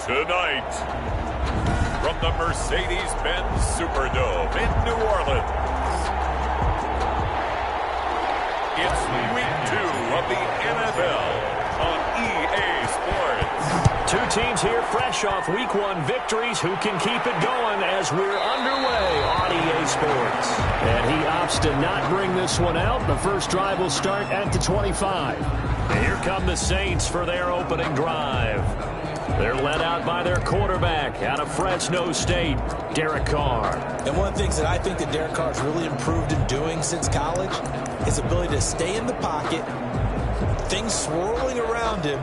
Tonight, from the Mercedes-Benz Superdome in New Orleans, it's Week 2 of the NFL on EA Sports. Two teams here fresh off Week 1 victories who can keep it going as we're underway on EA Sports. And he opts to not bring this one out. The first drive will start at the 25. And here come the Saints for their opening drive. They're led out by their quarterback out of Fresno State, Derek Carr. And one of the things that I think that Derek Carr has really improved in doing since college, his ability to stay in the pocket, things swirling around him,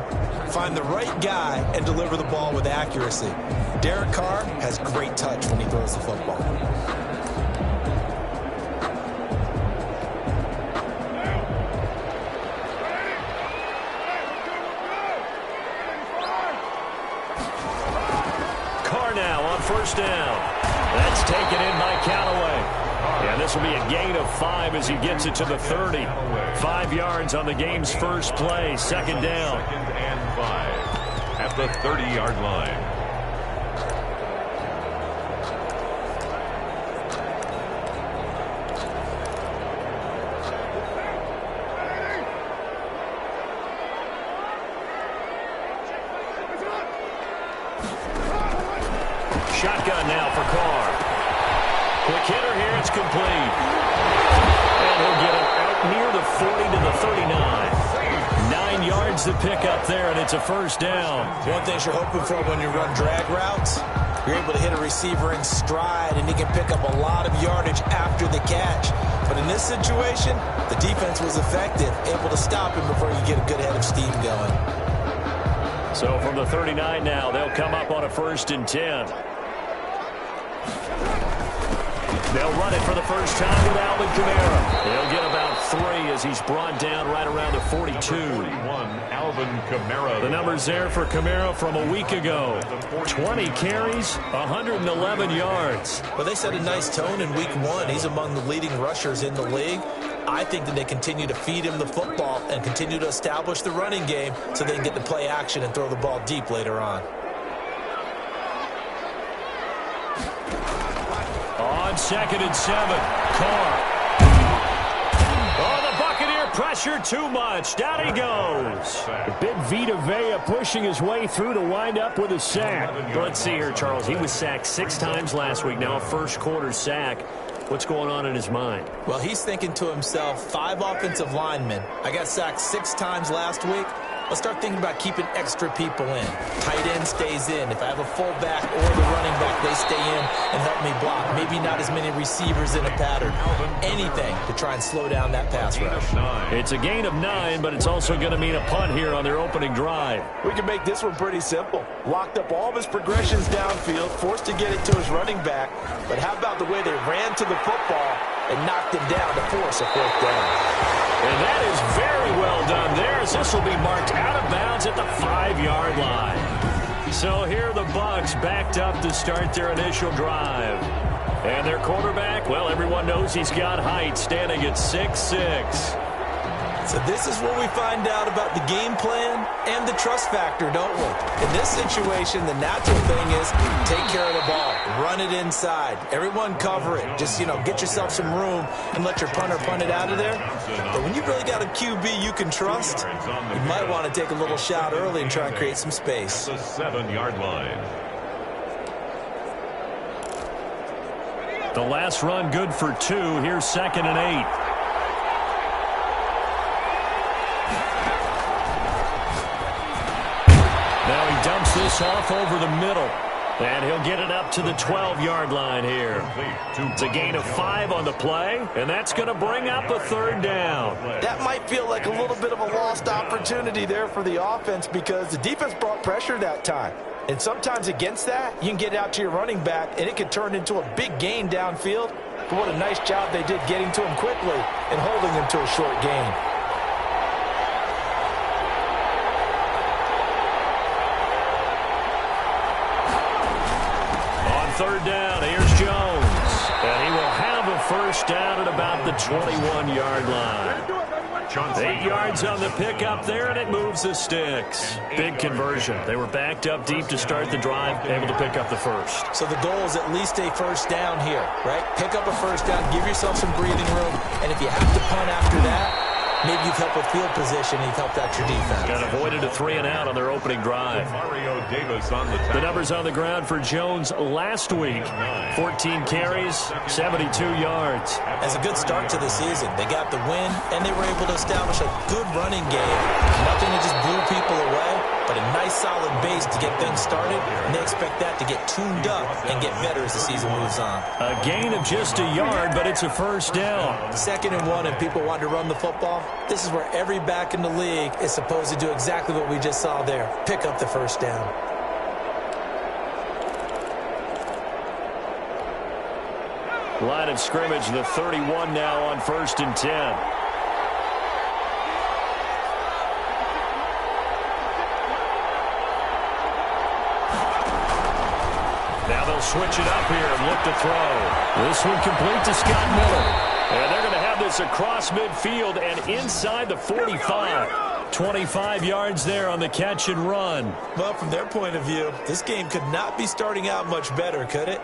find the right guy, and deliver the ball with accuracy. Derek Carr has great touch when he throws the football. First down. That's taken in by Callaway. And this will be a gain of 5 as he gets it to the 30. 5 yards on the game's first play. Second down. Second and 5 at the 30-yard line. Shotgun now for Carr. Quick hitter here, it's complete. And he'll get it out near the 40 to the 39. 9 yards to pick up there, and it's a first down. One thing you're hoping for when you run drag routes, you're able to hit a receiver in stride, and he can pick up a lot of yardage after the catch. But in this situation, the defense was effective, able to stop him before you get a good head of steam going. So from the 39 now, they'll come up on a 1st and 10. They'll run it for the first time with Alvin Kamara. He'll get about 3 as he's brought down right around the 42. 41, Alvin Kamara. The numbers there for Kamara from a week ago. 20 carries, 111 yards. Well, they set a nice tone in Week 1. He's among the leading rushers in the league. I think that they continue to feed him the football and continue to establish the running game so they can get to play action and throw the ball deep later on. On 2nd and 7, Carr. Oh, the Buccaneer pressure too much. Down he goes. A bit Vita Vea pushing his way through to wind up with a sack. But let's see here, Charles. He was sacked 6 times last week. Now a first-quarter sack. What's going on in his mind? Well, he's thinking to himself, 5 offensive linemen. I got sacked 6 times last week. Let's start thinking about keeping extra people in. Tight end stays in. If I have a fullback or the running back, they stay in and help me block. Maybe not as many receivers in a pattern. Anything to try and slow down that pass rush. It's a gain of 9, but it's also going to mean a punt here on their opening drive. We can make this one pretty simple. Locked up all of his progressions downfield, forced to get it to his running back. But how about the way they ran to the football and knocked him down to force a 4th down? And that is very well done there, as this will be marked out of bounds at the 5-yard line. So here the Bucs backed up to start their initial drive. And their quarterback, well, everyone knows he's got height, standing at 6'6". So this is where we find out about the game plan and the trust factor, don't we? In this situation, the natural thing is take care of the ball, run it inside, everyone cover it. Just, get yourself some room and let your punter punt it out of there. But when you've really got a QB you can trust, you might want to take a little shot early and try and create some space. The 7-yard line. The last run good for 2. Here's 2nd and 8. Now he dumps this off over the middle. And he'll get it up to the 12-yard line here. It's a gain of 5 on the play, and that's going to bring up a 3rd down. That might feel like a little bit of a lost opportunity there for the offense because the defense brought pressure that time. And sometimes against that, you can get out to your running back, and it could turn into a big gain downfield. But what a nice job they did getting to him quickly and holding him to a short gain. On 3rd down, here's Jones. And he will have a first down at about the 21-yard line. Johnson. 8 yards on the pickup there, and it moves the sticks. Big conversion. They were backed up deep to start the drive, able to pick up the first. So the goal is at least a first down here, right? Pick up a first down, give yourself some breathing room, and if you have to punt after that, maybe you've helped with field position and you've helped out your defense. Got avoided a 3-and-out on their opening drive. Mario Davis on the tackle. The numbers on the ground for Jones last week. 14 carries, 72 yards. As a good start to the season, they got the win, and they were able to establish a good running game. Nothing that just blew people away, but a nice solid base to get things started, and they expect that to get tuned up and get better as the season moves on. A gain of just a yard, but it's a first down. 2nd and 1, and people want to run the football. This is where every back in the league is supposed to do exactly what we just saw there. Pick up the first down. Line of scrimmage, the 31 now on 1st and 10. Now they'll switch it up here and look to throw. This one complete to Scott Miller. And they're going to have this across midfield and inside the 45. 25 yards there on the catch and run. Well, from their point of view, this game could not be starting out much better, could it?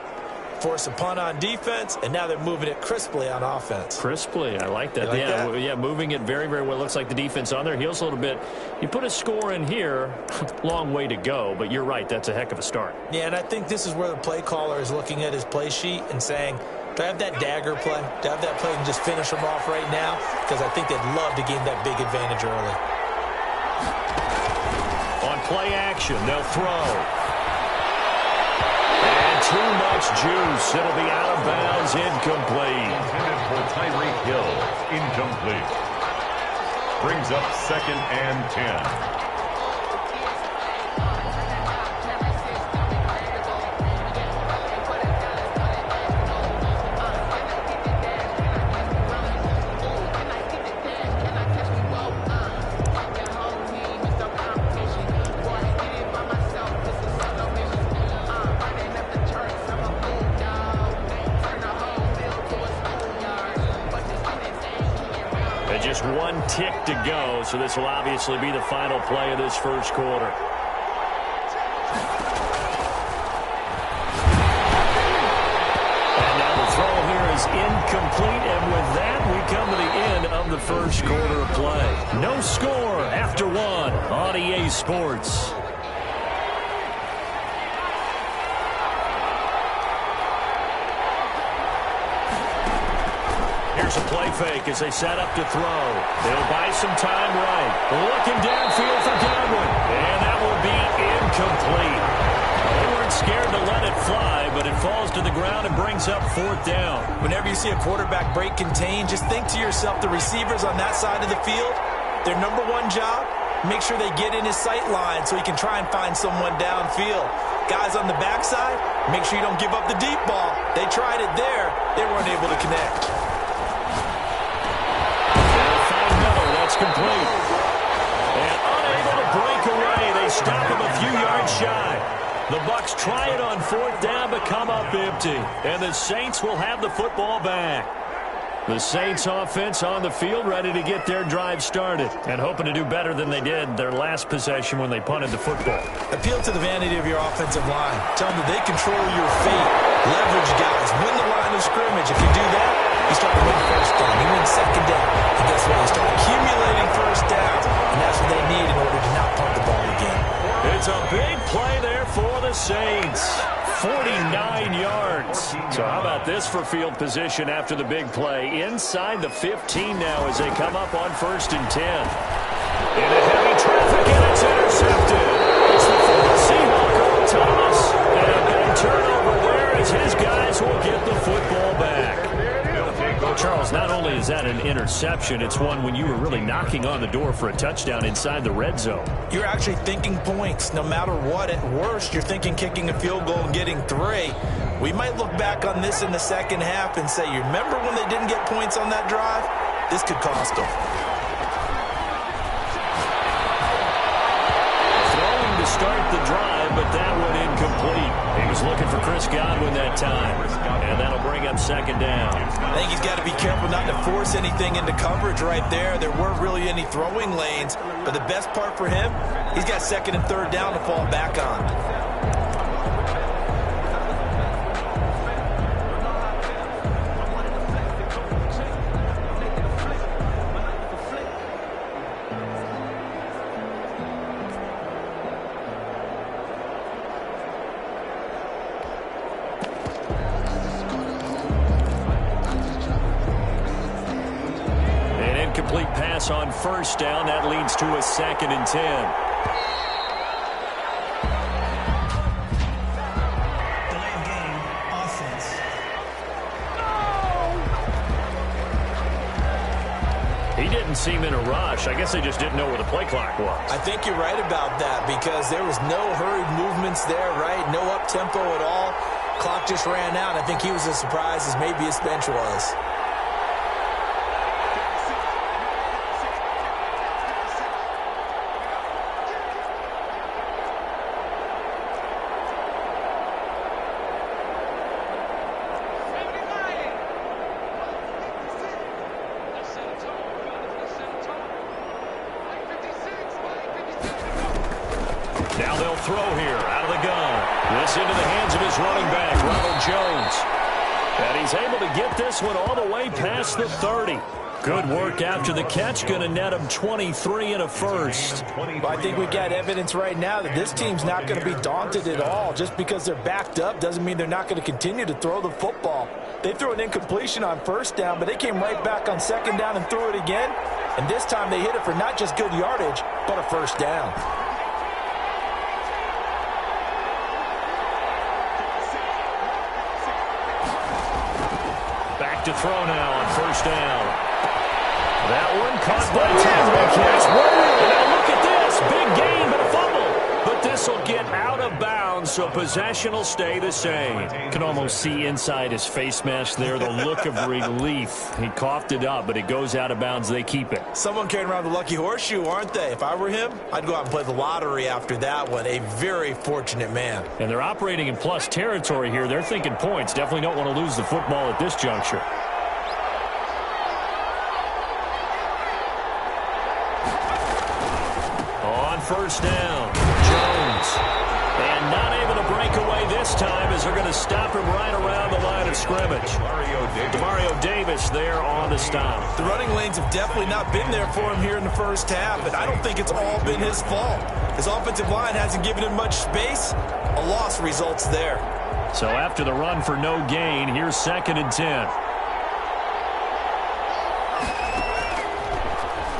Force a punt on defense, and now they're moving it crisply on offense. Crisply, I like that. Like yeah, that? yeah, moving it very, very well. Looks like the defense on their heels a little bit. You put a score in here, long way to go, but you're right, that's a heck of a start. Yeah, and I think this is where the play caller is looking at his play sheet and saying, do I have that dagger play? Do I have that play and just finish them off right now? Because I think they'd love to gain that big advantage early. On play action, they'll throw. And too much juice. It'll be out of bounds, incomplete. Intended for Tyreek Hill, incomplete. Brings up 2nd and 10. Just one tick to go, so this will obviously be the final play of this first quarter. And now the throw here is incomplete, and with that, we come to the end of the first quarter of play. No score after 1 on EA Sports. Here's a play fake as they set up to throw. They'll buy some time right. Looking downfield for Godwin. And that will be incomplete. They weren't scared to let it fly, but it falls to the ground and brings up 4th down. Whenever you see a quarterback break contain, just think to yourself, the receivers on that side of the field, their number one job, make sure they get in his sight line so he can try and find someone downfield. Guys on the backside, make sure you don't give up the deep ball. They tried it there. They weren't able to connect. That's complete. And unable to break away. They stop him a few yards shy. The Bucs try it on 4th down, but come up empty. And the Saints will have the football back. The Saints offense on the field, ready to get their drive started and hoping to do better than they did their last possession when they punted the football. Appeal to the vanity of your offensive line. Tell them that they control your fate. Leverage guys. Win the line of scrimmage. If you do that, you start to win 1st down. You win 2nd down. And guess what? You start accumulating 1st downs. And that's what they need in order to not punt the ball again. It's a big play there for the Saints. 49 yards. So how about this for field position after the big play? Inside the 15 now as they come up on 1st and 10. Into heavy traffic, and it's intercepted. It's the former Seahawk, Earl Thomas. And a big turnover there as his guys will get the football back. Charles, not only is that an interception, it's one when you were really knocking on the door for a touchdown inside the red zone. You're actually thinking points no matter what. At worst, you're thinking kicking a field goal and getting 3. We might look back on this in the second half and say, you remember when they didn't get points on that drive? This could cost them. Throwing to start the drive, but that one incomplete. He was looking for Chris Godwin that time. And that'll bring up second down. I think he's got to be careful not to force anything into coverage right there. There weren't really any throwing lanes. But the best part for him, he's got second and third down to fall back on. Complete pass on first down. That leads to a 2nd and 10. Delayed game, offense. He didn't seem in a rush. I guess they just didn't know where the play clock was. I think you're right about that because there was no hurried movements there, right? No up-tempo at all. Clock just ran out. I think he was as surprised as maybe his bench was. Now they'll throw here out of the gun. This into the hands of his running back, Ronald Jones. And he's able to get this one all the way past the 30. Good work after the catch. Going to net him 23 and a first. Well, I think we got evidence right now that this team's not going to be daunted at all. Just because they're backed up doesn't mean they're not going to continue to throw the football. They threw an incompletion on first down, but they came right back on second down and threw it again. And this time they hit it for not just good yardage, but a first down. Back to throw now on first down. That one caught by Tam. And now look at this. Big gain, but a fumble. But this will get out of bounds, so possession will stay the same. You can almost see inside his face mask there the look of relief. He coughed it up, but it goes out of bounds. They keep it. Someone carrying around the lucky horseshoe, aren't they? If I were him, I'd go out and play the lottery after that one. A very fortunate man. And they're operating in plus territory here. They're thinking points. Definitely don't want to lose the football at this juncture. On first down, Jones. And not able to break away this time as they're going to stop him right around the line of scrimmage. Demario Davis there on the stop. The running lanes have definitely not been there for him here in the first half, and I don't think it's all been his fault. His offensive line hasn't given him much space. A loss results there. So after the run for no gain, here's 2nd and 10.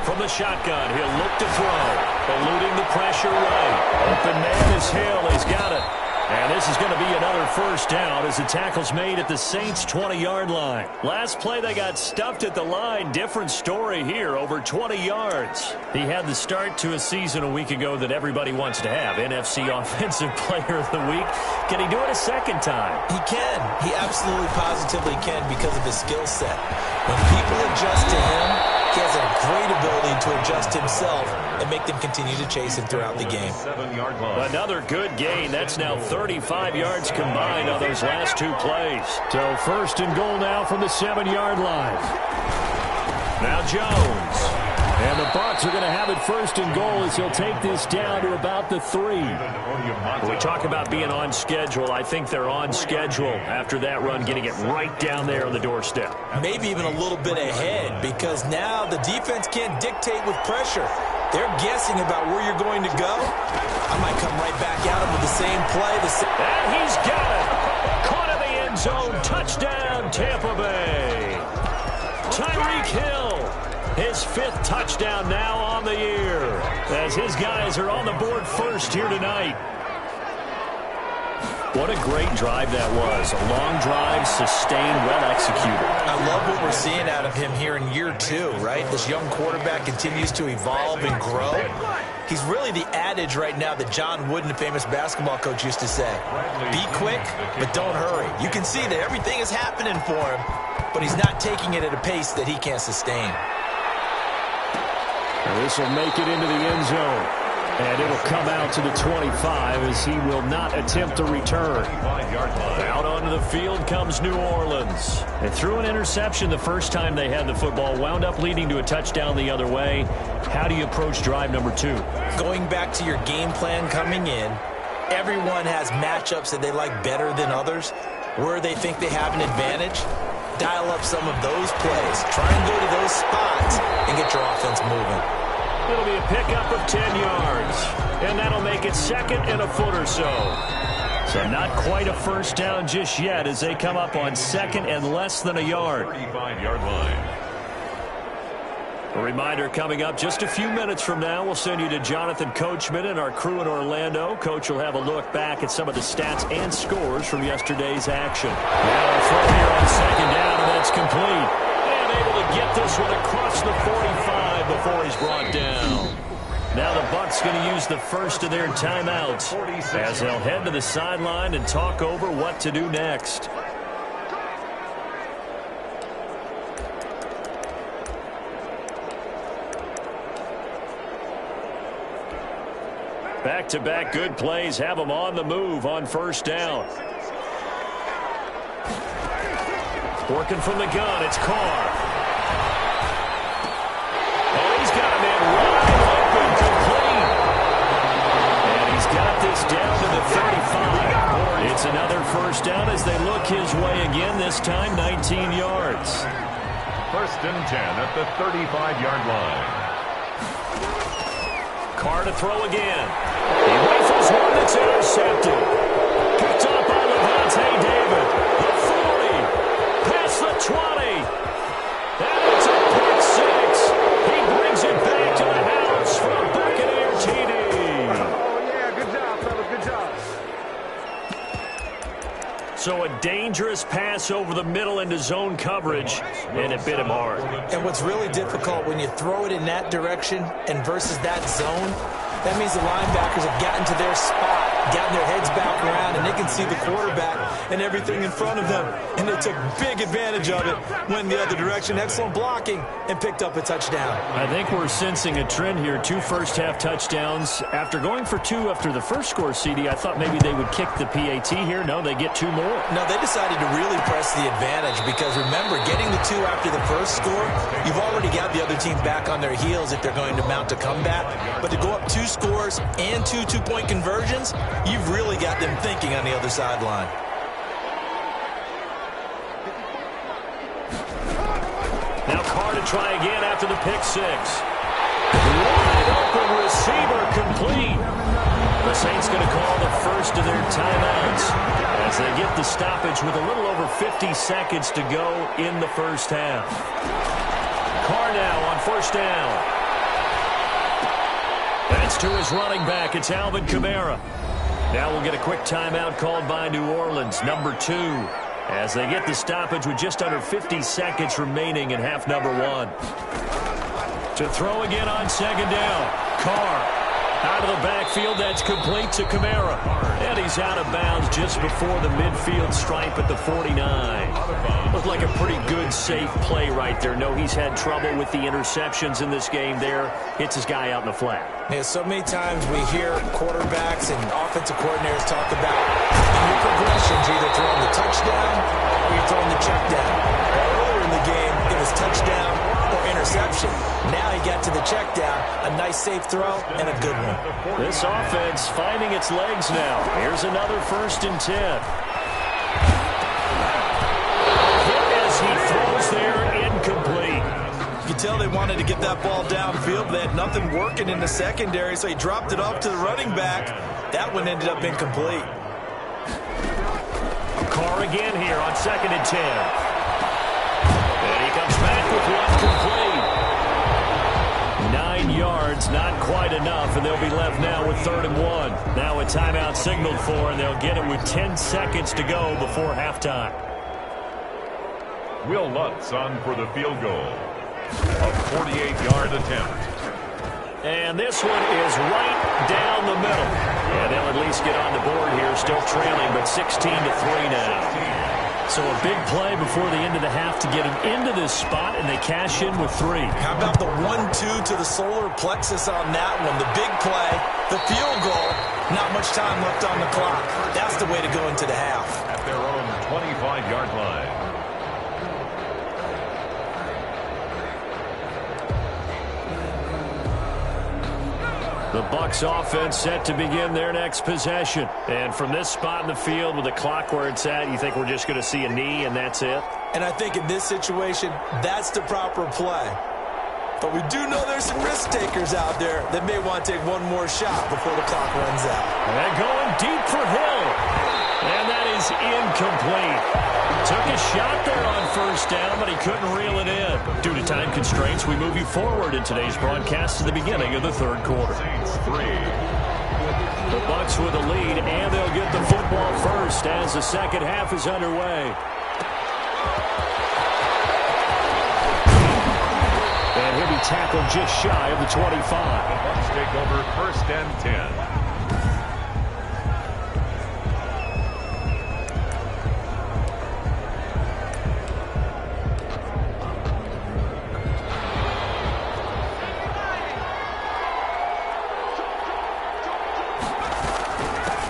From the shotgun, he'll look to throw. Eluding the pressure right. Open man is Hill. He's got it. And this is going to be another first down as the tackle's made at the Saints' 20-yard line. Last play, they got stuffed at the line. Different story here, over 20 yards. He had the start to a season a week ago that everybody wants to have. NFC Offensive Player of the Week. Can he do it a second time? He can. He absolutely positively can because of his skill set. When people adjust to him, he has a great ability to adjust himself and make them continue to chase him throughout the game. Another good gain. That's now 35 yards combined on those last two plays. So 1st and goal now from the 7-yard line. Now Jones. And the Bucs are going to have it 1st and goal as he'll take this down to about the 3. When we talk about being on schedule, I think they're on schedule after that run, getting it right down there on the doorstep. Maybe even a little bit ahead because now the defense can't dictate with pressure. They're guessing about where you're going to go. I might come right back at him with the same play. And he's got it. Caught in the end zone. Touchdown, Tampa Bay. Tyreek Hill. His 5th touchdown now on the year as his guys are on the board first here tonight. What a great drive that was. A long drive, sustained, well executed. I love what we're seeing out of him here in year 2, right? This young quarterback continues to evolve and grow. He's really the adage right now that John Wooden, the famous basketball coach, used to say. Be quick, but don't hurry. You can see that everything is happening for him, but he's not taking it at a pace that he can't sustain. This will make it into the end zone. And it will come out to the 25 as he will not attempt a return. Out onto the field comes New Orleans. They threw an interception the first time they had the football, wound up leading to a touchdown the other way. How do you approach drive number 2? Going back to your game plan coming in, everyone has matchups that they like better than others. Where they think they have an advantage, dial up some of those plays. Try and go to those spots and get your offense moving. It'll be a pickup of 10 yards, and that'll make it second and a foot or so. So not quite a first down just yet as they come up on second and less than a yard. 35-yard line. A reminder coming up just a few minutes from now, we'll send you to Jonathan Coachman and our crew in Orlando. Coach will have a look back at some of the stats and scores from yesterday's action. Now a throw here on second down, and that's complete. And able to get this one across the 45 before he's brought down. Now the Bucs going to use the first of their timeouts as they'll head to the sideline and talk over what to do next. Back-to-back good plays have them on the move on first down. Working from the gun, it's Carr. Oh, he's got a man wide open, complete. And he's got this down to the 35. It's another first down as they look his way again, this time 19 yards. First and 10 at the 35-yard line. Carr to throw again. He rifles one that's intercepted. Picked up by Levante David. The 40. Past the 20. And it's a pick six. He brings it back to the house for a Buccaneer TD. Oh, yeah. Good job, fellas. Good job. So a dangerous pass over the middle into zone coverage, and it bit him hard. And what's really difficult when you throw it in that direction and versus that zone, that means the linebackers have gotten to their spot, gotten their heads back around, and they can see the quarterback and everything in front of them. And they took big advantage of it, went the other direction, excellent blocking, and picked up a touchdown. I think we're sensing a trend here. 2 first-half touchdowns. After going for 2 after the first score, CD, I thought maybe they would kick the PAT here. No, they get 2 more. No, they decided to really press the advantage because, remember, getting the 2 after the first score, you've already got the other team back on their heels if they're going to mount a comeback. But to go up 2 scores and 2 two-point conversions, you've really got them thinking on the other sideline. Now Carr to try again after the pick six. Wide open receiver complete. The Saints going to call the first of their timeouts as they get the stoppage with a little over 50 seconds to go in the first half. Carr now on first down. That's to his running back. It's Alvin Kamara. Now we'll get a quick timeout called by New Orleans, number 2, as they get the stoppage with just under 50 seconds remaining in half number 1. To throw again on second down. Carr out of the backfield. That's complete to Kamara. And he's out of bounds just before the midfield stripe at the 49. Looked like a pretty good, safe play right there. No, he's had trouble with the interceptions in this game there. Hits his guy out in the flat. Yeah, so many times we hear quarterbacks and offensive coordinators talk about in your progressions, you're either throwing the touchdown or you're throwing the check down. Earlier in the game, it was touchdown or interception. Now he got to the check down, a nice safe throw, and a good one. This offense finding its legs now. Here's another first and 10. Hit as he throws there, incomplete. You can tell they wanted to get that ball downfield, but they had nothing working in the secondary, so he dropped it off to the running back. That one ended up incomplete. Carr again here on second and 10. And he comes back with one complete. 9 yards, not quite enough, and they'll be left now with 3rd and 1. Now a timeout signaled for, and they'll get it with 10 seconds to go before halftime. Will Lutz on for the field goal. A 48-yard attempt. And this one is right down the middle. And they'll at least get on the board here, still trailing, but 16-3 now. So a big play before the end of the half to get him into this spot, and they cash in with 3. How about the 1-2 to the solar plexus on that one? The big play, the field goal, not much time left on the clock. That's the way to go into the half. At their own 25-yard line. The Bucs offense set to begin their next possession. And from this spot in the field with the clock where it's at, you think we're just going to see a knee and that's it? And I think in this situation, that's the proper play. But we do know there's some risk takers out there that may want to take one more shot before the clock runs out. And going deep for Hill. And that is incomplete. Took a shot there on first down, but he couldn't reel it in. Due to time constraints, we move you forward in today's broadcast to the beginning of the third quarter. Saints 3. The Bucs with a lead, and they'll get the football first as the second half is underway. And he'll be tackled just shy of the 25. The Bucs take over 1st and 10.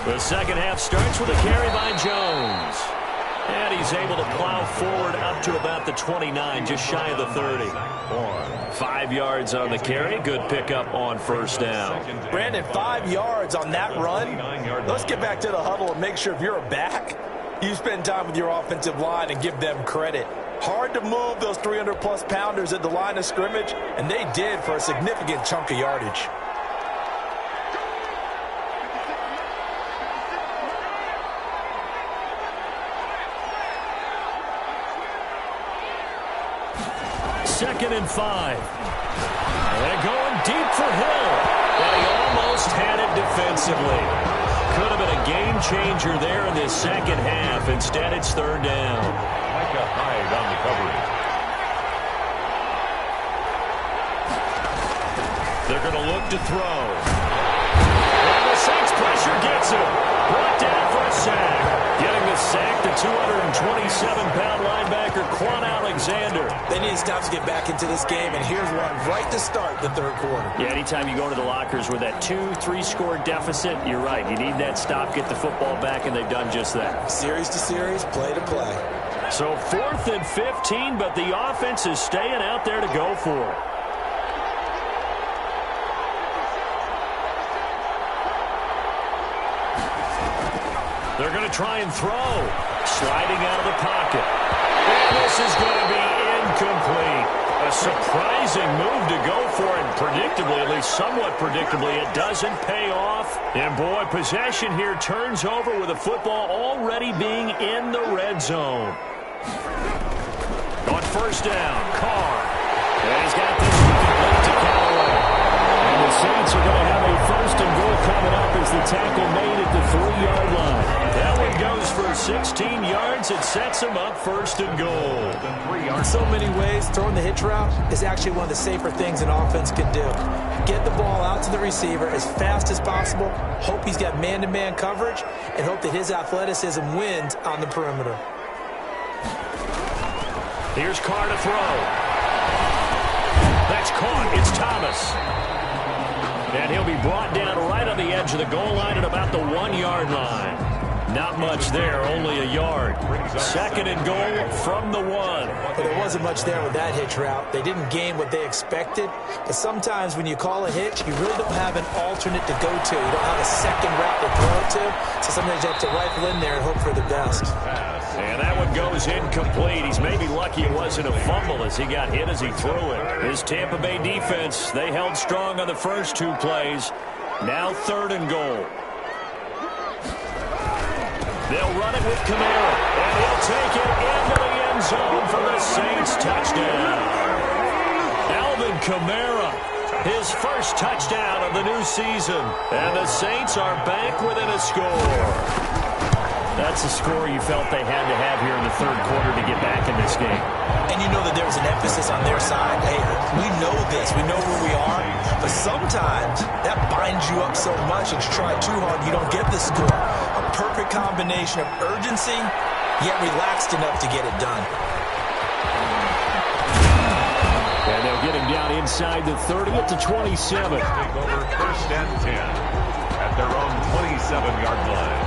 The second half starts with a carry by Jones. And he's able to plow forward up to about the 29, just shy of the 30. 5 yards on the carry. Good pickup on first down. Brandon, 5 yards on that run. Let's get back to the huddle and make sure if you're a back, you spend time with your offensive line and give them credit. Hard to move those 300-plus pounders at the line of scrimmage, and they did for a significant chunk of yardage. Second and 5. They're going deep for Hill. And he almost had it defensively. Could have been a game changer there in this second half. Instead, it's third down. Micah Hyde on the coverage. They're going to look to throw. And the Saints pressure gets him. Brought down for a sack. Getting the sack, the 227-pound linebacker, Quan Alexander. They need to stop to get back into this game, and here's one right to start the third quarter. Yeah, anytime you go to the lockers with that 2-3 score deficit, you're right. You need that stop, get the football back, and they've done just that. Series to series, play to play. So 4th and 15, but the offense is staying out there to go for it. They're going to try and throw. Sliding out of the pocket. And this is going to be incomplete. A surprising move to go for it. Predictably, at least somewhat predictably, it doesn't pay off. And boy, possession here turns over with the football already being in the red zone. On first down, Carr. And he's got this one complete to Callaway. And the Saints are going to have a first and goal coming up as the tackle made at the 3-yard line. That one goes for 16 yards. It sets him up first and goal. In so many ways, throwing the hitch route is actually one of the safer things an offense can do. Get the ball out to the receiver as fast as possible, hope he's got man-to-man coverage, and hope that his athleticism wins on the perimeter. Here's Carr to throw. That's caught. It's Thomas. And he'll be brought down right on the edge of the goal line at about the 1-yard line. Not much there, only a yard. Second and goal from the 1. Well, there wasn't much there with that hitch route. They didn't gain what they expected. But sometimes when you call a hitch, you really don't have an alternate to go to. You don't have a second route to throw to. So sometimes you have to rifle in there and hope for the best. And that one goes incomplete. He's maybe lucky it wasn't a fumble as he got hit as he threw it. His Tampa Bay defense, they held strong on the first 2 plays. Now third and goal. They'll run it with Kamara, and he'll take it into the end zone for the Saints touchdown. Alvin Kamara, his first touchdown of the new season. And the Saints are back within a score. That's a score you felt they had to have here in the third quarter to get back in this game. And you know that there's an emphasis on their side. Hey, we know this. We know where we are. But sometimes that binds you up so much and you try too hard, you don't get the score. A perfect combination of urgency yet relaxed enough to get it done. And they'll get him down inside the 30 at the 27. Take over 1st and 10 at their own 27-yard line.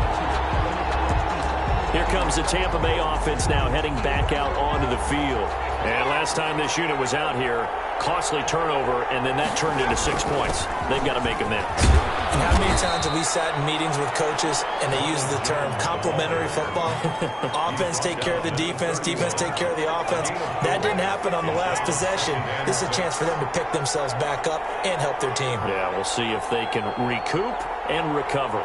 Here comes the Tampa Bay offense now heading back out onto the field. And last time this unit was out here, costly turnover, and then that turned into 6 points. They've got to make amends. And how many times have we sat in meetings with coaches and they use the term complementary football? Offense take care of the defense, defense take care of the offense. That didn't happen on the last possession. This is a chance for them to pick themselves back up and help their team. Yeah, we'll see if they can recoup and recover.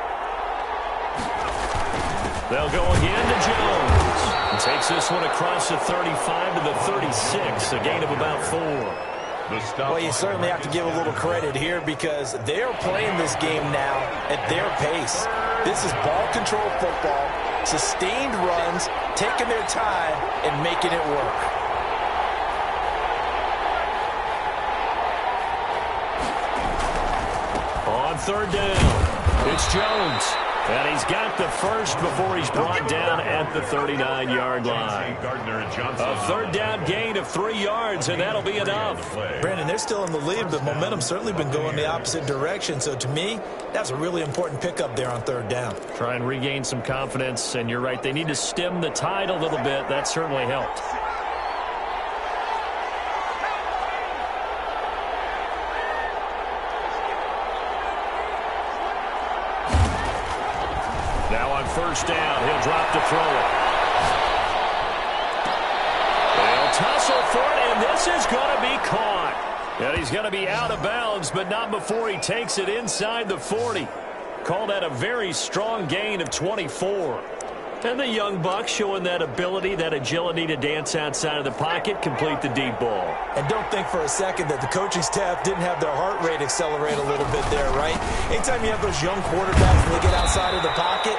They'll go again to Jones. He takes this one across the 35 to the 36, a gain of about 4. Well, you certainly have to give a little credit here because they are playing this game now at their pace. This is ball control football, sustained runs, taking their time, and making it work. On 3rd down, it's Jones. And he's got the first before he's brought down at the 39-yard line. A 3rd down gain of 3 yards, and that'll be enough. Brandon, they're still in the lead, but momentum's certainly been going the opposite direction. So to me, that's a really important pickup there on 3rd down. Try and regain some confidence, and you're right. They need to stem the tide a little bit. That certainly helped. Now on 1st down, he'll drop to throw it. They'll tussle for it, and this is going to be caught. And he's going to be out of bounds, but not before he takes it inside the 40. Call that a very strong gain of 24. And the young buck showing that ability, that agility to dance outside of the pocket, complete the deep ball. And don't think for a second that the coaching staff didn't have their heart rate accelerate a little bit there, right? Anytime you have those young quarterbacks and they get outside of the pocket,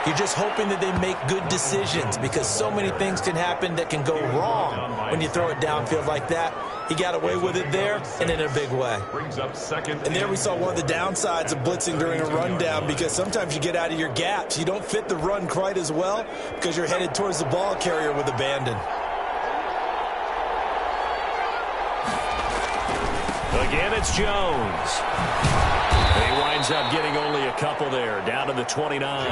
you're just hoping that they make good decisions because so many things can happen that can go wrong when you throw it downfield like that. He got away with it there and in a big way. And there we saw one of the downsides of blitzing during a rundown because sometimes you get out of your gaps. You don't fit the run quite as well because you're headed towards the ball carrier with abandon. Again, it's Jones. He winds up getting only a couple there, down to the 29.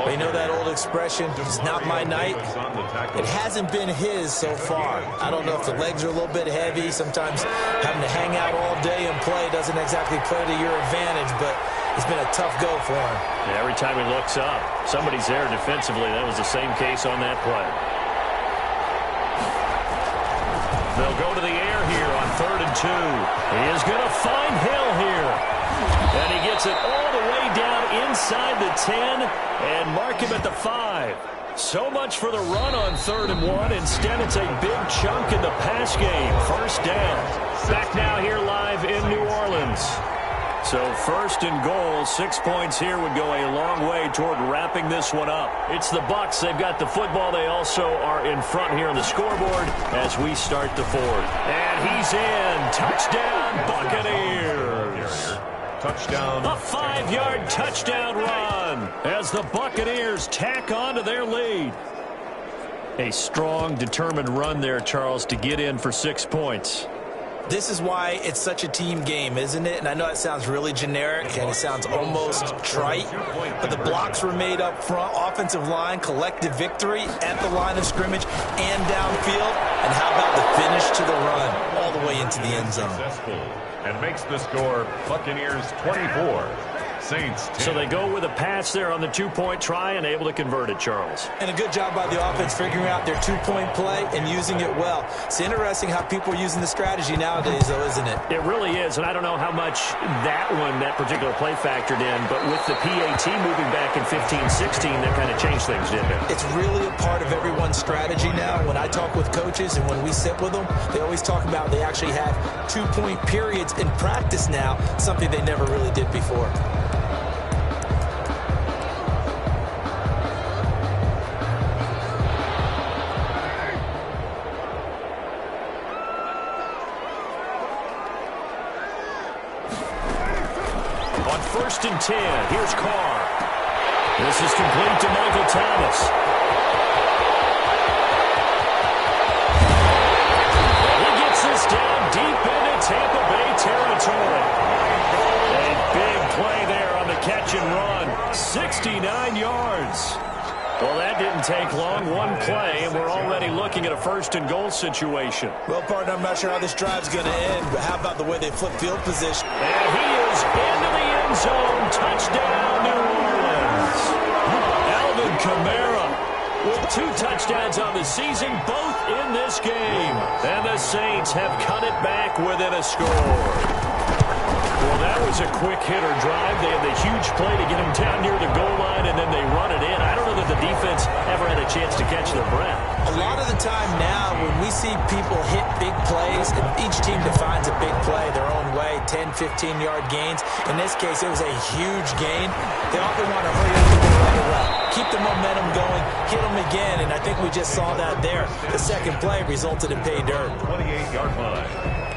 You know that old expression, it's not my night? It hasn't been his so far. I don't know if the legs are a little bit heavy. Sometimes having to hang out all day and play doesn't exactly play to your advantage, but it's been a tough go for him. Yeah, every time he looks up, somebody's there defensively. That was the same case on that play. They'll go to the air here on 3rd and 2. He is going to find Hill here. And he gets it all the way down inside the 10 and mark him at the 5. So much for the run on 3rd and 1. Instead, it's a big chunk in the pass game. 1st down. Back now here live in New Orleans. So 1st and goal, 6 points here would go a long way toward wrapping this one up. It's the Bucs. They've got the football. They also are in front here on the scoreboard as we start the 4th. And he's in. Touchdown, Buccaneers. Touchdown. A 5-yard touchdown run as the Buccaneers tack on to their lead. A strong, determined run there, Charles, to get in for 6 points. This is why it's such a team game, isn't it? And I know it sounds really generic and it sounds almost trite, but the blocks were made up front, offensive line, collective victory at the line of scrimmage and downfield. And how about the finish to the run all the way into the end zone? And makes the score Buccaneers 24. Saints 10. So they go with a pass there on the 2-point try and able to convert it, Charles. And a good job by the offense figuring out their 2-point play and using it well. It's interesting how people are using the strategy nowadays, though, isn't it? It really is, and I don't know how much that particular play factored in, but with the PAT moving back in 15-16, that kind of changed things, didn't it? It's really a part of everyone's strategy now. When I talk with coaches and when we sit with them, they always talk about they actually have 2-point periods in practice now, something they never really did before. On 1st and 10, here's Carr. This is complete to Michael Thomas. to it. A big play there on the catch and run. 69 yards. Well, that didn't take long. One play, and we're already looking at a first-and-goal situation. Well, partner, I'm not sure how this drive's going to end, but how about the way they flip field position? And he is into the end zone. Touchdown, New Orleans. Alvin Kamara with 2 touchdowns on the season, both in this game. And the Saints have cut it back within a score. Well, that was a quick hitter drive. They had the huge play to get him down near the goal line, and then they run it in. I don't know that the defense ever had a chance to catch their breath. A lot of the time now, when we see people hit big plays, and each team defines a big play their own way, 10, 15-yard gains. In this case, it was a huge gain. They often want to hurry up and get right away. Keep the momentum going, hit them again, and I think we just saw that there. The second play resulted in pay dirt. 28-yard line.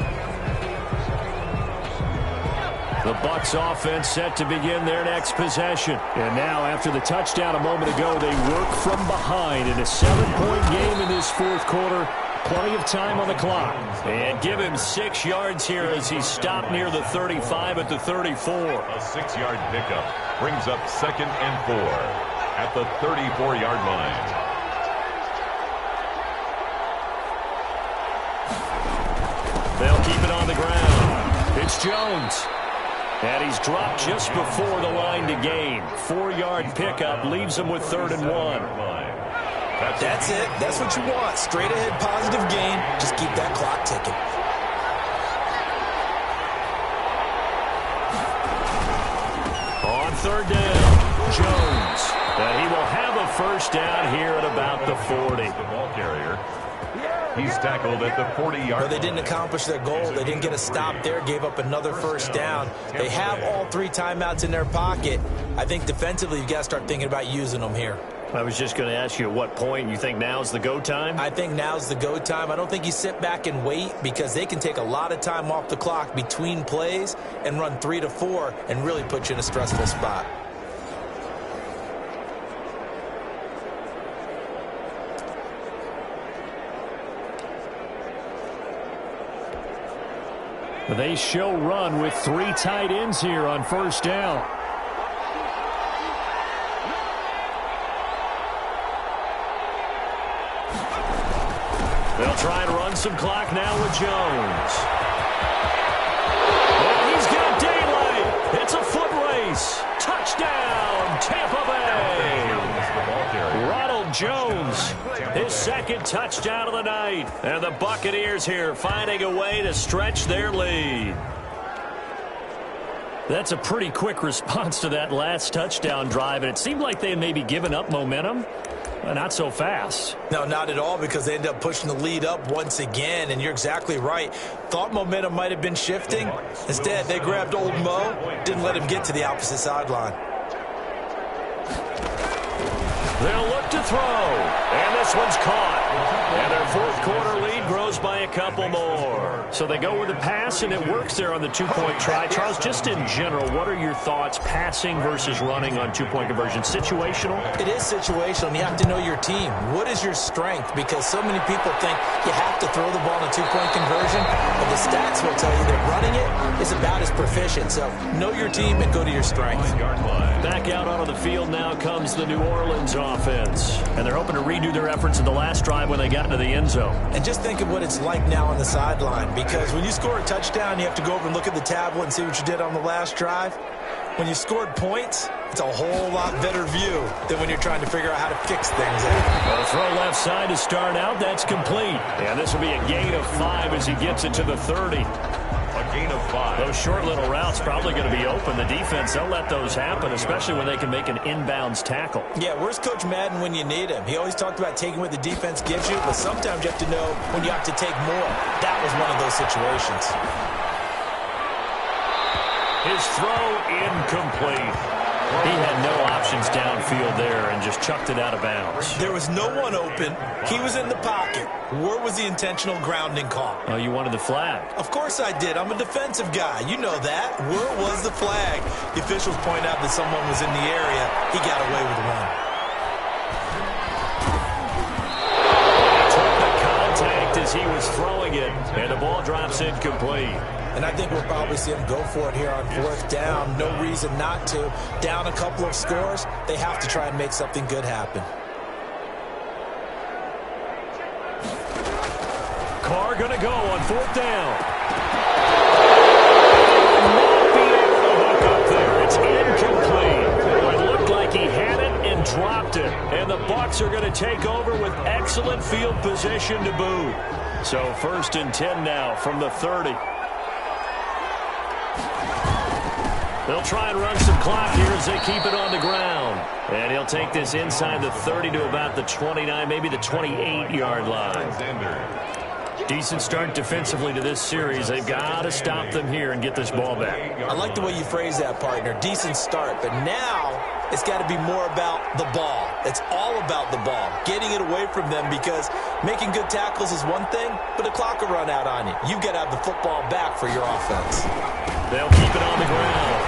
The Bucs offense set to begin their next possession. And now, after the touchdown a moment ago, they work from behind in a 7-point game in this fourth quarter. Plenty of time on the clock. And give him 6 yards here as he's stopped near the 35 at the 34. A 6-yard pickup brings up 2nd and 4 at the 34-yard line. They'll keep it on the ground. It's Jones. And he's dropped just before the line to gain. 4-yard pickup leaves him with 3rd and 1. That's it. That's what you want. Straight ahead positive gain. Just keep that clock ticking. On 3rd down, Jones. And he will have a first down here at about the 40. The ball carrier. He's tackled at the 40-yard line. Well, they didn't accomplish their goal. They didn't get a stop there, gave up another first down. They have all 3 timeouts in their pocket. I think defensively, you've got to start thinking about using them here. I was just going to ask you at what point you think now's the go time? I think now's the go time. I don't think you sit back and wait because they can take a lot of time off the clock between plays and run 3 to 4 and really put you in a stressful spot. They show run with 3 tight ends here on first down. They'll try and run some clock now with Jones. And he's got daylight. It's a foot race. Touchdown, Tampa Bay. Ronald Jones, his 2nd touchdown of the night. And the Buccaneers here finding a way to stretch their lead. That's a pretty quick response to that last touchdown drive, and it seemed like they had maybe given up momentum. Not so fast. No, not at all, because they ended up pushing the lead up once again, and you're exactly right. Thought momentum might have been shifting. Instead, they grabbed old Mo, didn't let him get to the opposite sideline. They'll look to throw, and this one's caught. And their fourth quarter lead grows by a couple more. So they go with the pass, and it works there on the 2-point try. Charles, just in general, what are your thoughts passing versus running on 2-point conversion? Situational? It is situational, and you have to know your team. What is your strength? Because so many people think you have to throw the ball in a 2-point conversion, but the stats will tell you that running it is about as proficient. So know your team and go to your strength. Back out onto the field now comes the New Orleans offense. And they're hoping to redo their efforts in the last drive when they got into the end zone. And just think of what it's like now on the sideline, because when you score a touchdown, you have to go over and look at the tablet and see what you did on the last drive. When you scored points, it's a whole lot better view than when you're trying to figure out how to fix things. Well, throw left side to start out. That's complete. And this will be a gain of 5 as he gets it to the 30. A gain of 5. Those short little routes probably going to be open. The defense, they'll let those happen, especially when they can make an inbounds tackle. Yeah, where's Coach Madden when you need him? He always talked about taking what the defense gives you, but sometimes you have to know when you have to take more. That was one of those situations. His throw incomplete. He had no options downfield there and just chucked it out of bounds. There was no one open. He was in the pocket. Where was the intentional grounding call? Oh, you wanted the flag. Of course I did. I'm a defensive guy. You know that. Where was the flag? The officials point out that someone was in the area. He got away with one. Took the contact as as he was throwing it, and the ball drops incomplete. And I think we'll probably see him go for it here on fourth down. No reason not to. Down a couple of scores, they have to try and make something good happen. Carr going to go on fourth down. It's incomplete. It looked like he had it and dropped it. And the Bucs are going to take over with excellent field position to boot. So 1st and 10 now from the 30. They'll try and run some clock here as they keep it on the ground. And he'll take this inside the 30 to about the 29, maybe the 28-yard line. Decent start defensively to this series. They've got to stop them here and get this ball back. I like the way you phrase that, partner. Decent start. But now it's got to be more about the ball. It's all about the ball. Getting it away from them, because making good tackles is one thing, but the clock will run out on you. You've got to have the football back for your offense. They'll keep it on the ground.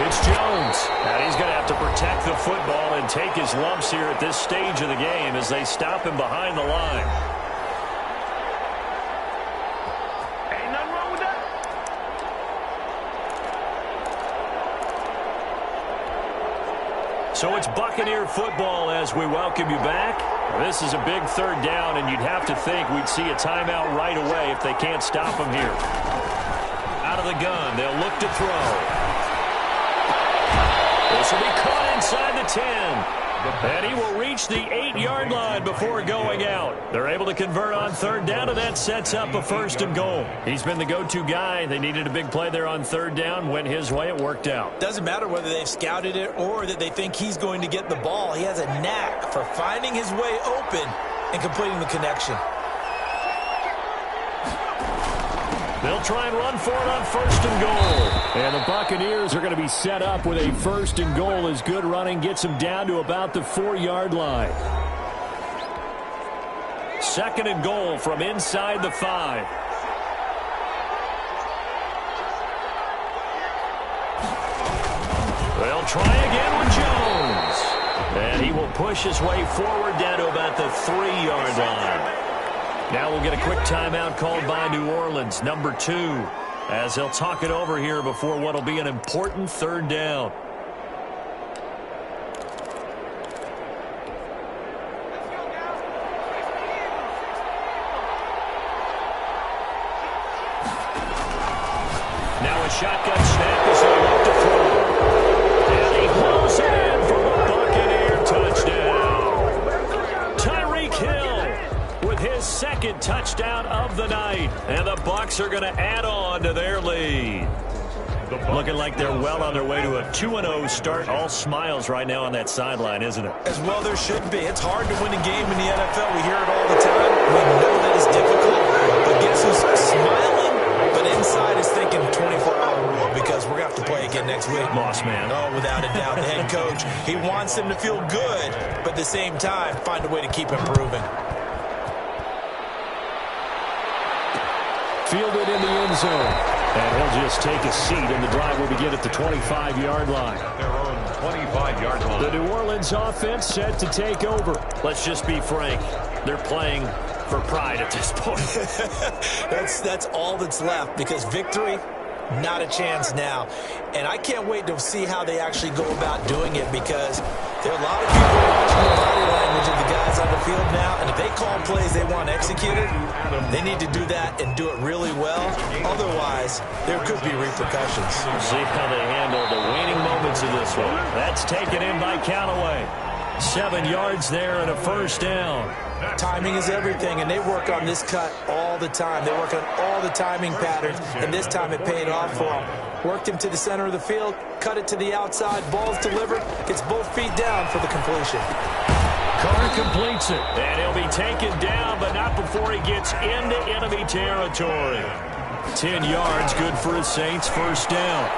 It's Jones. And he's going to have to protect the football and take his lumps here at this stage of the game as they stop him behind the line. So it's Buccaneer football as we welcome you back. This is a big third down, and you'd have to think we'd see a timeout right away if they can't stop him here. Out of the gun, they'll look to throw. This will be caught inside the 10. And he will reach the 8-yard line before going out. They're able to convert on third down, and that sets up a 1st and goal. He's been the go-to guy. They needed a big play there on third down. Went his way. It worked out. Doesn't matter whether they've scouted it or that they think he's going to get the ball. He has a knack for finding his way open and completing the connection. They'll try and run for it on 1st and goal. And the Buccaneers are going to be set up with a 1st and goal as good running gets them down to about the 4-yard line. 2nd and goal from inside the 5. They'll try again with Jones. And he will push his way forward down to about the 3-yard line. Now we'll get a quick timeout called by New Orleans, number 2, as they'll talk it over here before what will be an important third down. Now a shotgun snap as they look to throw. And he blows it in for a Buccaneer touchdown. Tyreek Hill with his 2nd touchdown of the night. And the Bucs are going to add on to their lead. Looking like they're well on their way to a 2-0 start. All smiles right now on that sideline, isn't it? As well there should be. It's hard to win a game in the NFL. We hear it all the time. We know that it's difficult. But guess who's smiling? But inside is thinking 24-hour rule, because we're going to have to play again next week. Lost man. Oh, without a doubt. The head coach, he wants them to feel good, but at the same time, find a way to keep improving. Fielded in the end zone. And he'll just take a seat, and the drive will begin at the 25-yard line. Their own 25-yard line. The New Orleans offense set to take over. Let's just be frank. They're playing for pride at this point. That's all that's left, because victory, not a chance now. And I can't wait to see how they actually go about doing it, because there are a lot of people watching the body language of the guys on the field now, and if they call plays they want executed, they need to do that and do it really well. Otherwise, there could be repercussions. See how they handle the waning moments of this one. That's taken in by Callaway. 7 yards there and a 1st down. Timing is everything, and they work on this cut all the time. They work on all the timing patterns, and this time it paid off for them. Worked him to the center of the field, cut it to the outside, ball's delivered, gets both feet down for the completion. Carr completes it, and he'll be taken down, but not before he gets into enemy territory. 10 yards, good for his Saints, 1st down.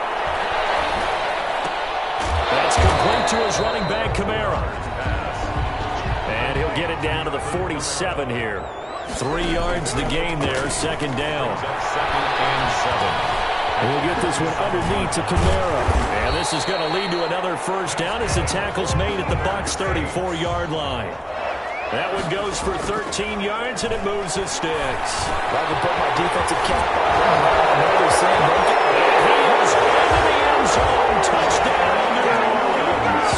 That's complete to his running back, Kamara. And he'll get it down to the 47 here. 3 yards the gain there, 2nd down. 2nd and 7. And we'll get this one underneath to Kamara. And this is going to lead to another 1st down as the tackle's made at the Bucs' 34-yard line. That one goes for 13 yards, and it moves the sticks. If I can put my defensive cap on right now, I know they're saying don't get... He is into the end zone. Touchdown, New Orleans.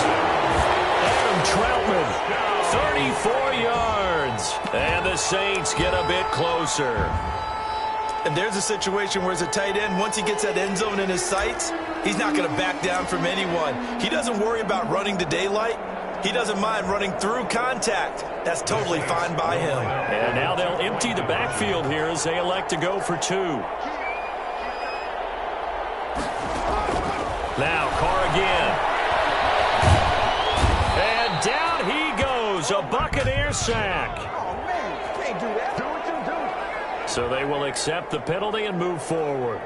Adam Troutman, 34 yards. And the Saints get a bit closer. And there's a situation where as a tight end, once he gets that end zone in his sights, he's not going to back down from anyone. He doesn't worry about running to daylight. He doesn't mind running through contact. That's totally fine by him. And now they'll empty the backfield here as they elect to go for 2. Now Carr again. And down he goes. A Buccaneer sack. Oh, man, you can't do that. Do what you do. So they will accept the penalty and move forward.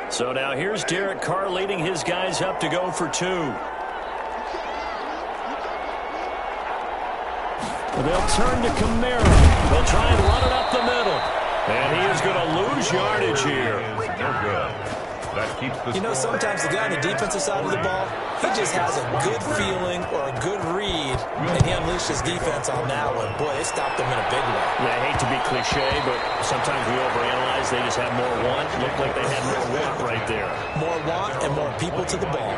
So now here's Derek Carr leading his guys up to go for 2. They'll turn to Kamara. They'll try and run it up the middle. And he is going to lose yardage here. No good. That keeps the You know, sometimes the guy on the defensive side of the ball, he just has a good feeling or a good read, and he unleashed his defense on that one. Boy, they stopped him in a big way. Yeah, I hate to be cliche, but sometimes we overanalyze. They just have more want. Looked like they had more want right there. More want and more people to the ball.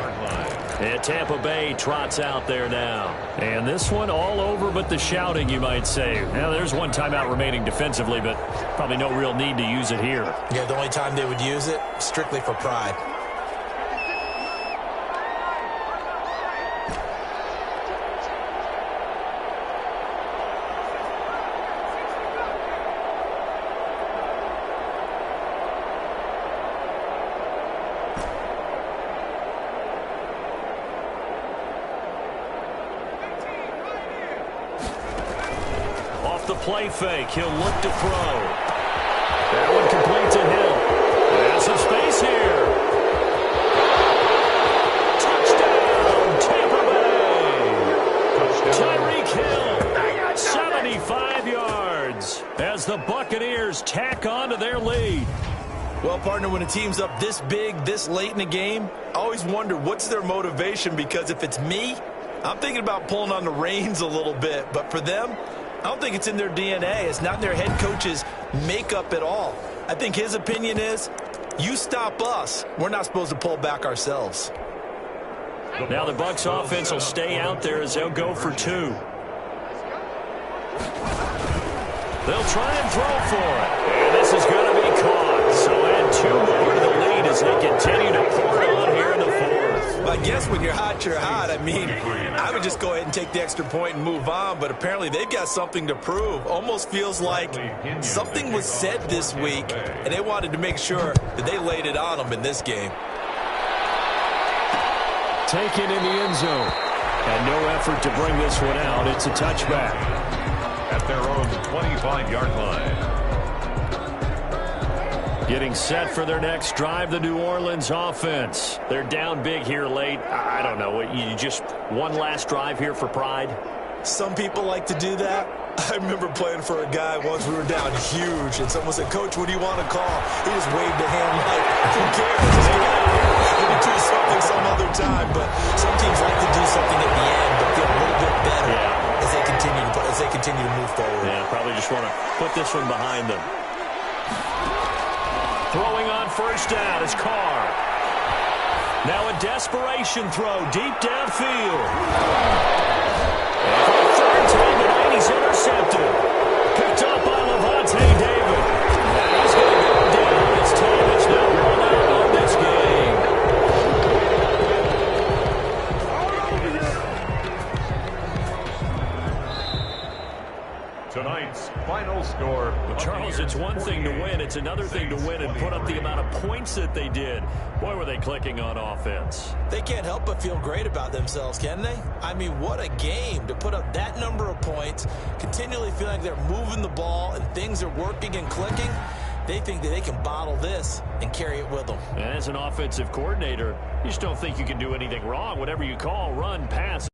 And Tampa Bay trots out there now. And this one all over but the shouting, you might say. Now, there's one timeout remaining defensively, but probably no real need to use it here. Yeah, the only time they would use it, strictly for pride. Play fake. He'll look to throw. That one complete to Hill. There's some space here. Touchdown, Tampa Bay. Tyreek Hill, 75 yards as the Buccaneers tack on to their lead. Well, partner, when a team's up this big, this late in the game, I always wonder what's their motivation, because if it's me, I'm thinking about pulling on the reins a little bit. But for them, I don't think it's in their DNA. It's not in their head coach's makeup at all. I think his opinion is, you stop us, we're not supposed to pull back ourselves. Now the Bucs offense will stay out there as they'll go for 2. They'll try and throw for it. And this is going to be caught. So add 2 more to the lead as they continue to pour it on here in the 4th. I guess when you're hot, you're hot. I mean, I would just go ahead and take the extra point and move on, but apparently they've got something to prove. Almost feels like something was said this week, and they wanted to make sure that they laid it on them in this game. Taken in the end zone. And no effort to bring this one out. It's a touchback. At their own 25-yard line. Getting set for their next drive, the New Orleans offense. They're down big here late. I don't know. You just one last drive here for pride? Some people like to do that. I remember playing for a guy once. We were down huge, and someone said, "Coach, what do you want to call?" He just waved a hand like, who cares? Just get out of here. Maybe do something some other time. But some teams like to do something at the end, but feel a little bit better as they continue to move forward. Yeah, probably just want to put this one behind them. Throwing on first down is Carr. Now a desperation throw deep downfield. And for the 3rd time tonight, he's intercepted. Picked up by Levante David. And he's going to go down. His time is now run out on this game. Tonight's final score. Well, Charles, it's one thing to win. It's another thing to win and put up the amount of points that they did. Boy, were they clicking on offense. They can't help but feel great about themselves, can they? I mean, what a game to put up that number of points, continually feeling like they're moving the ball and things are working and clicking. They think that they can bottle this and carry it with them. And as an offensive coordinator, you just don't think you can do anything wrong. Whatever you call, run, pass,